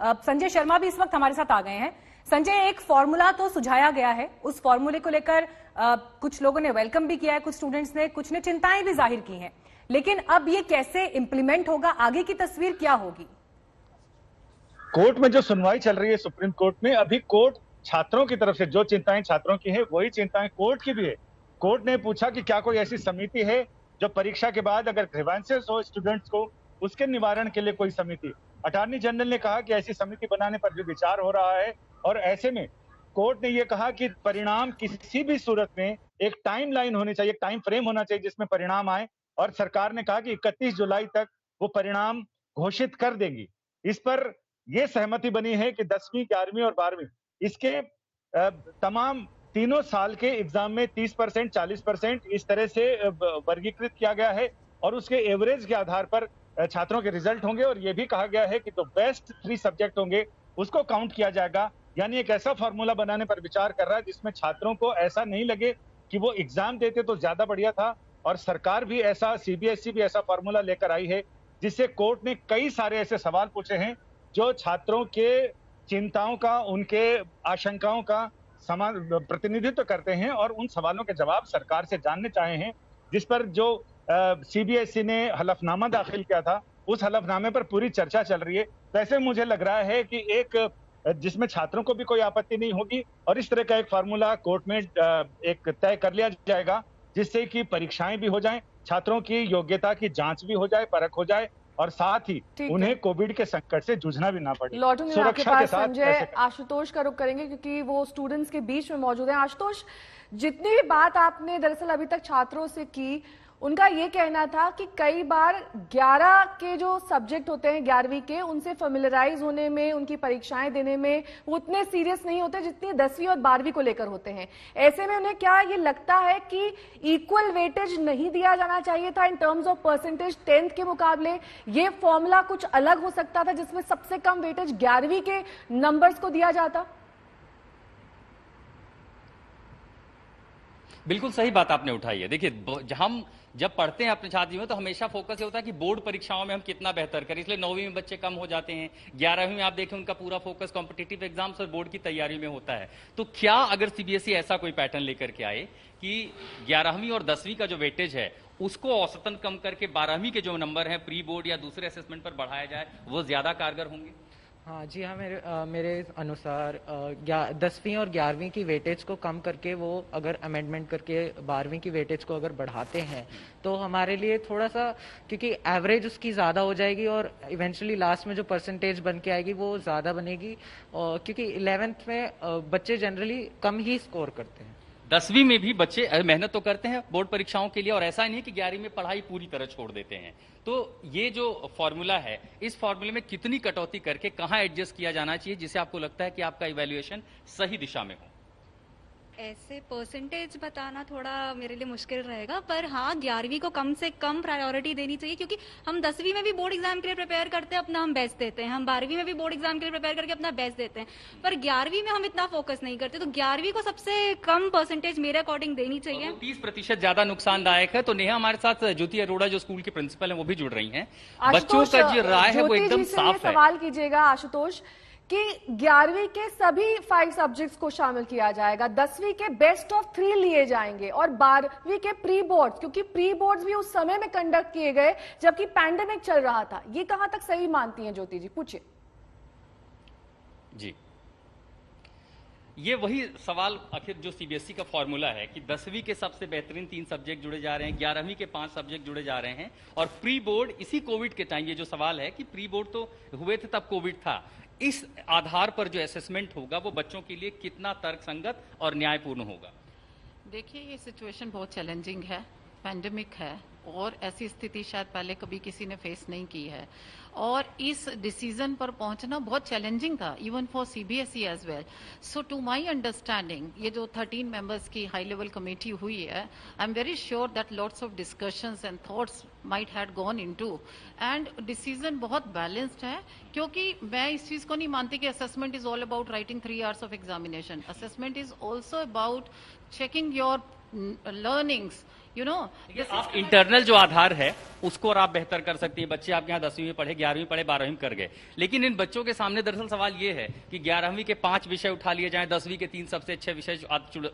संजय शर्मा भी इस वक्त हमारे साथ आ गए हैं। संजय, एक फॉर्मूला तो सुझाया गया है, उस फॉर्मूले को लेकर कुछ लोगों ने वेलकम भी किया है, कुछ स्टूडेंट्स ने, कुछ ने चिंताएं भी जाहिर की हैं, लेकिन अब ये कैसे इंप्लीमेंट होगा, आगे की तस्वीर क्या होगी? कोर्ट में जो सुनवाई चल रही है सुप्रीम कोर्ट में, अभी कोर्ट छात्रों की तरफ से जो चिंताएं छात्रों की है वही चिंताएं कोर्ट की भी है। कोर्ट ने पूछा कि क्या कोई ऐसी समिति है जो परीक्षा के बाद अगर ग्रीवेंसेस हो स्टूडेंट्स को, उसके निवारण के लिए कोई समिति। अटॉर्नी जनरल ने कहा कि ऐसी समिति बनाने पर भी विचार हो रहा है, और ऐसे में कोर्ट ने यह कहा कि परिणाम किसी भी सूरत में एक टाइम लाइन होनी चाहिए, एक टाइम फ्रेम होना चाहिए जिसमें परिणाम आए, और सरकार ने कहा कि 31 जुलाई तक वो परिणाम घोषित कर देंगी। इस पर यह सहमति बनी है कि 10वीं, 11वीं और 12वीं इसके तमाम तीनों साल के एग्जाम में 30%, 40% इस तरह से वर्गीकृत किया गया है, और उसके एवरेज के आधार पर छात्रों के रिजल्ट होंगे। और यह भी कहा गया है कि जो बेस्ट 3 सब्जेक्ट होंगे उसको काउंट किया जाएगा। यानी एक ऐसा फॉर्मूला बनाने पर विचार कर रहा है जिसमें छात्रों को ऐसा नहीं लगे कि वो एग्जाम देते तो ज्यादा बढ़िया था। और सरकार भी ऐसा, सीबीएसई भी ऐसा फॉर्मूला लेकर आई है, जिससे कोर्ट ने कई सारे ऐसे सवाल पूछे हैं जो छात्रों के चिंताओं का, उनके आशंकाओं का प्रतिनिधित्व करते हैं, और उन सवालों के जवाब सरकार से जानने चाहे हैं, जिस पर जो सीबीएसई ने हलफनामा दाखिल किया था, उस हलफनामे पर पूरी चर्चा चल रही है। तो ऐसे मुझे लग रहा है कि एक जिसमें छात्रों को भी कोई आपत्ति नहीं होगी, और इस तरह का एक फार्मूला कोर्ट में एक तय कर लिया जाएगा, जिससे कि परीक्षाएं भी हो जाएं, छात्रों की योग्यता की जांच भी हो जाए, परख हो जाए, और साथ ही उन्हें कोविड के संकट से जूझना भी ना पड़े। लौटूंगी आपके पास संजय। आशुतोष का रुख करेंगे क्योंकि वो स्टूडेंट्स के बीच में मौजूद हैं। आशुतोष, जितनी भी बात आपने दरअसल अभी तक छात्रों से की, उनका ये कहना था कि कई बार 11 के जो सब्जेक्ट होते हैं 11वीं के, उनसे फेमिलराइज होने में, उनकी परीक्षाएं देने में वो उतने सीरियस नहीं होते जितनी 10वीं और 12वीं को लेकर होते हैं। ऐसे में उन्हें क्या ये लगता है कि इक्वल वेटेज नहीं दिया जाना चाहिए था in terms of percentage 10th के मुकाबले? ये फॉर्मूला कुछ अलग हो सकता था जिसमें सबसे कम वेटेज 11वीं के नंबर्स को दिया जाता? बिल्कुल सही बात आपने उठाई है। देखिए, हम जब पढ़ते हैं अपने छात्र जीवन में तो हमेशा फोकस ये होता है कि बोर्ड परीक्षाओं में हम कितना बेहतर करें, इसलिए 9वीं में बच्चे कम हो जाते हैं, 11वीं में आप देखें उनका पूरा फोकस कॉम्पिटिटिव एग्जाम्स और बोर्ड की तैयारी में होता है। तो क्या अगर सीबीएसई ऐसा कोई पैटर्न लेकर के आए कि 11वीं और 10वीं का जो वेटेज है उसको औसतन कम करके 12वीं के जो नंबर है प्री बोर्ड या दूसरे असेसमेंट पर बढ़ाया जाए, वो ज्यादा कारगर होंगे? हाँ जी, हाँ, मेरे अनुसार 10वीं और 11वीं की वेटेज को कम करके वो अगर अमेंडमेंट करके 12वीं की वेटेज को अगर बढ़ाते हैं तो हमारे लिए थोड़ा सा, क्योंकि एवरेज उसकी ज़्यादा हो जाएगी और इवेंचुअली लास्ट में जो परसेंटेज बन के आएगी वो ज़्यादा बनेगी, क्योंकि 11th में बच्चे जनरली कम ही स्कोर करते हैं। 10वीं में भी बच्चे मेहनत तो करते हैं बोर्ड परीक्षाओं के लिए, और ऐसा नहीं है कि 11वीं में पढ़ाई पूरी तरह छोड़ देते हैं। तो ये जो फॉर्मूला है, इस फॉर्मूले में कितनी कटौती करके कहां एडजस्ट किया जाना चाहिए जिससे आपको लगता है कि आपका इवैल्यूएशन सही दिशा में हो? ऐसे परसेंटेज बताना थोड़ा मेरे लिए मुश्किल रहेगा, पर हाँ 11वीं को कम से कम प्रायोरिटी देनी चाहिए, क्योंकि हम 10वीं में भी बोर्ड एग्जाम के लिए प्रिपेयर करते हैं, अपना हम बेस्ट देते हैं, हम 12वीं में भी बोर्ड एग्जाम के लिए प्रिपेयर करके अपना बेस्ट देते हैं, पर 11वीं में हम इतना फोकस नहीं करते। तो 11वीं को सबसे कम परसेंटेज मेरे अकॉर्डिंग देनी चाहिए। 30% ज्यादा नुकसानदायक है। तो नेहा हमारे साथ ज्योति अरोड़ा जो स्कूल की प्रिंसिपल है वो भी जुड़ रही है। बच्चों का जो राय है वो एकदम साफ है। सवाल कीजिएगा आशुतोष कि 11वीं के सभी 5 सब्जेक्ट्स को शामिल किया जाएगा, 10वीं के बेस्ट ऑफ 3 लिए जाएंगे, और 12वीं के प्री बोर्ड्स, क्योंकि प्री बोर्ड्स भी उस समय में कंडक्ट किए गए जबकि पैंडेमिक चल रहा था। ये कहां तक सही मानती हैं ज्योति जी? पूछिए जी। ये वही सवाल आखिर जो सीबीएसई का फॉर्मूला है कि 10वीं के सबसे बेहतरीन 3 सब्जेक्ट जुड़े जा रहे हैं, 11वीं के 5 सब्जेक्ट जुड़े जा रहे हैं, और प्री बोर्ड इसी कोविड के टाइम, ये जो सवाल है कि प्री बोर्ड तो हुए थे तब कोविड था, इस आधार पर जो असेसमेंट होगा वो बच्चों के लिए कितना तर्कसंगत और न्यायपूर्ण होगा? देखिए, ये सिचुएशन बहुत चैलेंजिंग है, पैंडेमिक है, और ऐसी स्थिति शायद पहले कभी किसी ने फेस नहीं की है, और इस डिसीजन पर पहुंचना बहुत चैलेंजिंग था even for CBSE as well. So to my understanding ये जो 13 मेंबर्स की हाई लेवल कमेटी हुई है, I am very sure that lots of discussions and thoughts might had gone into, and decision बहुत बैलेंस्ड है, क्योंकि मैं इस चीज को नहीं मानती कि assessment is all about writing 3 hours of examination. Assessment is also about checking your learnings, you know. This आप is इंटरनल जो आधार है उसको और आप बेहतर कर सकती है। बच्चे आपके यहाँ 10वीं में पढ़े, 11वीं पढ़े, 12वीं में कर गए, लेकिन इन बच्चों के सामने दरअसल सवाल ये है कि 11वीं के 5 विषय उठा लिए जाएं, 10वीं के 3 सबसे अच्छे विषय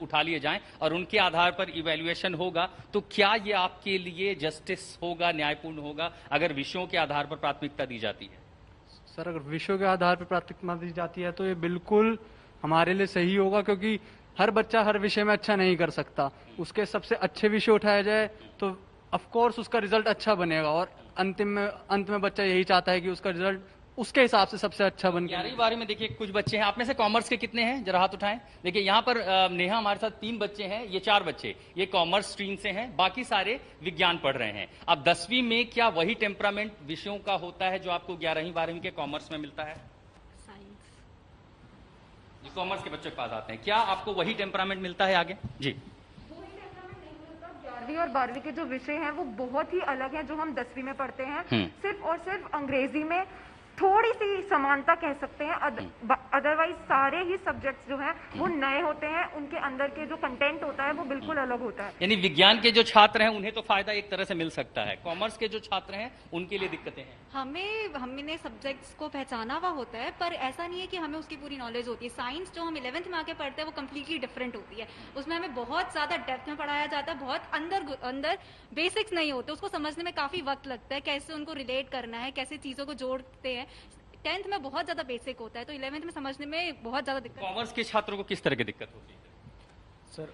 उठा लिए जाएं और उनके आधार पर इवैल्यूएशन होगा, तो क्या ये आपके लिए जस्टिस होगा, न्यायपूर्ण होगा अगर विषयों के आधार पर प्राथमिकता दी जाती है? सर, अगर विषयों के आधार पर प्राथमिकता दी जाती है तो ये बिल्कुल हमारे लिए सही होगा, क्योंकि हर बच्चा हर विषय में अच्छा नहीं कर सकता। उसके सबसे अच्छे विषय उठाया जाए तो ऑफ कोर्स उसका रिजल्ट अच्छा बनेगा, और अंत में बच्चा यही चाहता है कि उसका रिजल्ट उसके हिसाब से सबसे अच्छा बन के। 11वीं 12वीं में देखिए कुछ बच्चे हैं, आप में से कॉमर्स के कितने हैं, जरा हाथ उठाएं। देखिए यहाँ पर नेहा हमारे साथ 3 बच्चे हैं, ये 4 बच्चे ये कॉमर्स स्ट्रीम से हैं, बाकी सारे विज्ञान पढ़ रहे हैं। अब 10वीं में क्या वही टेम्परामेंट विषयों का होता है जो आपको 11वीं 12वीं के कॉमर्स में मिलता है? साइंस। कॉमर्स के बच्चों के पास आते हैं, क्या आपको वही टेम्परामेंट मिलता है आगे? जी। 11वीं और 12वीं के जो विषय हैं वो बहुत ही अलग हैं जो हम 10वीं में पढ़ते हैं। सिर्फ और सिर्फ अंग्रेजी में थोड़ी सी समानता कह सकते हैं, अदरवाइज सारे ही सब्जेक्ट्स जो हैं वो नए होते हैं, उनके अंदर के जो कंटेंट होता है वो बिल्कुल अलग होता है। यानी विज्ञान के जो छात्र हैं उन्हें तो फायदा एक तरह से मिल सकता है, कॉमर्स के जो छात्र हैं उनके लिए दिक्कतें हैं। हमने सब्जेक्ट्स को पहचाना हुआ होता है, पर ऐसा नहीं है कि हमें उसकी पूरी नॉलेज होती है। साइंस जो हम 11th में आके पढ़ते हैं वो कम्प्लीटली डिफरेंट होती है, उसमें हमें बहुत ज्यादा डेप्थ में पढ़ाया जाता है, बहुत अंदर बेसिक्स नहीं होते, उसको समझने में काफी वक्त लगता है, कैसे उनको रिलेट करना है, कैसे चीजों को जोड़ते हैं। 10th में बहुत ज्यादा बेसिक होता है, तो 11th में समझने में बहुत ज्यादा दिक्कत। कॉमर्स के छात्रों को किस तरह की दिक्कत होती है? सर,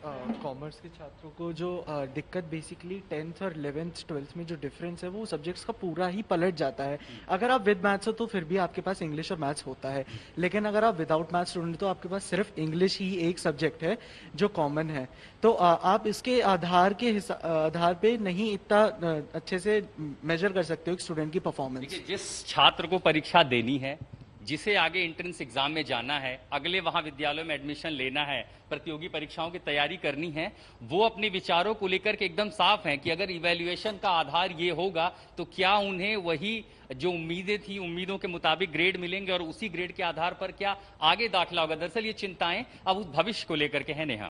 कॉमर्स के छात्रों को जो दिक्कत बेसिकली 10th और 11th 12th में जो डिफरेंस है वो सब्जेक्ट्स का पूरा ही पलट जाता है। अगर आप विद मैथ्स हो तो फिर भी आपके पास इंग्लिश और मैथ्स होता है, लेकिन अगर आप विदाउट मैथ्स स्टूडेंट तो आपके पास सिर्फ इंग्लिश ही एक सब्जेक्ट है जो कॉमन है। तो आप इसके आधार पे नहीं इतना अच्छे से मेजर कर सकते हो एक स्टूडेंट की परफॉर्मेंस। देखिए, जिस छात्र को परीक्षा देनी है, जिसे आगे एंट्रेंस एग्जाम में जाना है, अगले वहां विद्यालयों में एडमिशन लेना है, प्रतियोगी परीक्षाओं की तैयारी करनी है, वो अपने विचारों को लेकर के एकदम साफ हैं कि अगर इवैल्यूएशन का आधार ये होगा तो क्या उन्हें वही जो उम्मीदें थी उम्मीदों के मुताबिक ग्रेड मिलेंगे और उसी ग्रेड के आधार पर क्या आगे दाखिला होगा। दरअसल ये चिंताएं अब उस भविष्य को लेकर के है नेहा।